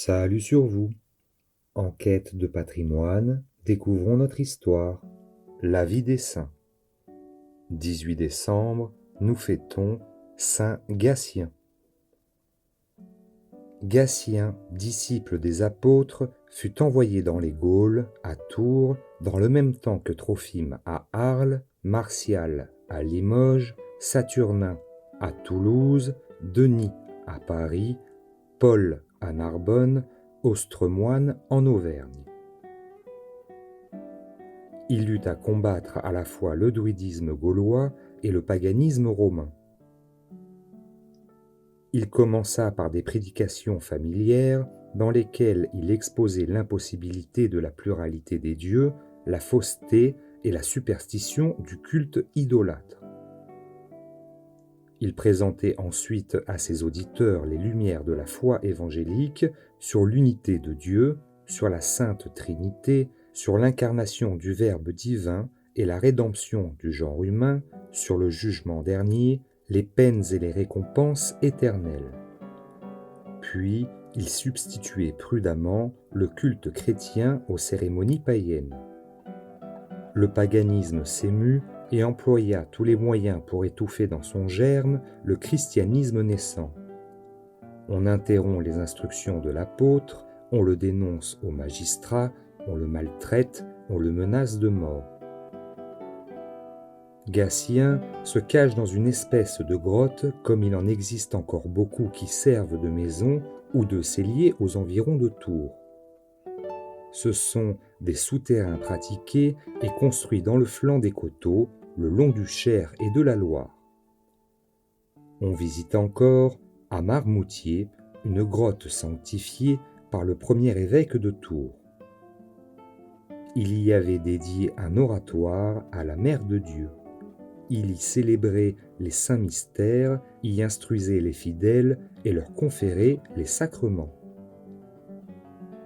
Salut sur vous. En quête de patrimoine, découvrons notre histoire. La vie des saints. 18 décembre, nous fêtons Saint Gatien. Gatien, disciple des apôtres, fut envoyé dans les Gaules, à Tours, dans le même temps que Trophime à Arles, Martial à Limoges, Saturnin à Toulouse, Denis à Paris, Paul à Narbonne, Austremoine en Auvergne. Il eut à combattre à la fois le druidisme gaulois et le paganisme romain. Il commença par des prédications familières dans lesquelles il exposait l'impossibilité de la pluralité des dieux, la fausseté et la superstition du culte idolâtre. Il présentait ensuite à ses auditeurs les lumières de la foi évangélique sur l'unité de Dieu, sur la Sainte Trinité, sur l'incarnation du Verbe divin et la rédemption du genre humain, sur le jugement dernier, les peines et les récompenses éternelles. Puis, il substituait prudemment le culte chrétien aux cérémonies païennes. Le paganisme s'émut et employa tous les moyens pour étouffer dans son germe le christianisme naissant. On interrompt les instructions de l'apôtre, on le dénonce au magistrat, on le maltraite, on le menace de mort. Gatien se cache dans une espèce de grotte comme il en existe encore beaucoup qui servent de maison ou de cellier aux environs de Tours. Ce sont des souterrains pratiqués et construits dans le flanc des coteaux, le long du Cher et de la Loire. On visite encore, à Marmoutier, une grotte sanctifiée par le premier évêque de Tours. Il y avait dédié un oratoire à la Mère de Dieu. Il y célébrait les saints mystères, y instruisait les fidèles et leur conférait les sacrements.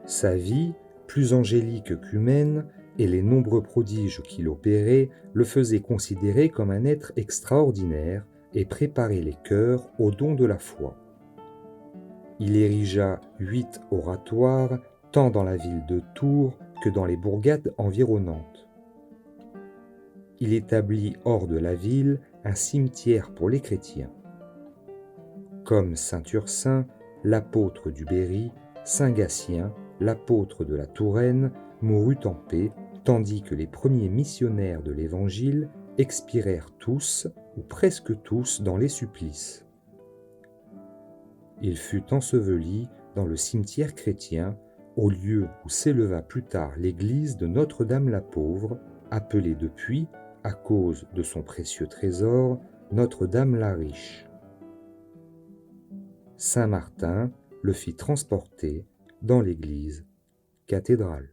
Sa vie, plus angélique qu'humaine, et les nombreux prodiges qu'il opérait le faisaient considérer comme un être extraordinaire et préparer les cœurs au don de la foi. Il érigea 8 oratoires, tant dans la ville de Tours que dans les bourgades environnantes. Il établit hors de la ville un cimetière pour les chrétiens. Comme saint Ursin, l'apôtre du Berry, saint Gatien, l'apôtre de la Touraine, mourut en paix, tandis que les premiers missionnaires de l'Évangile expirèrent tous, ou presque tous, dans les supplices. Il fut enseveli dans le cimetière chrétien, au lieu où s'éleva plus tard l'église de Notre-Dame-la-Pauvre, appelée depuis, à cause de son précieux trésor, Notre-Dame-la-Riche. Saint Martin le fit transporter dans l'église cathédrale.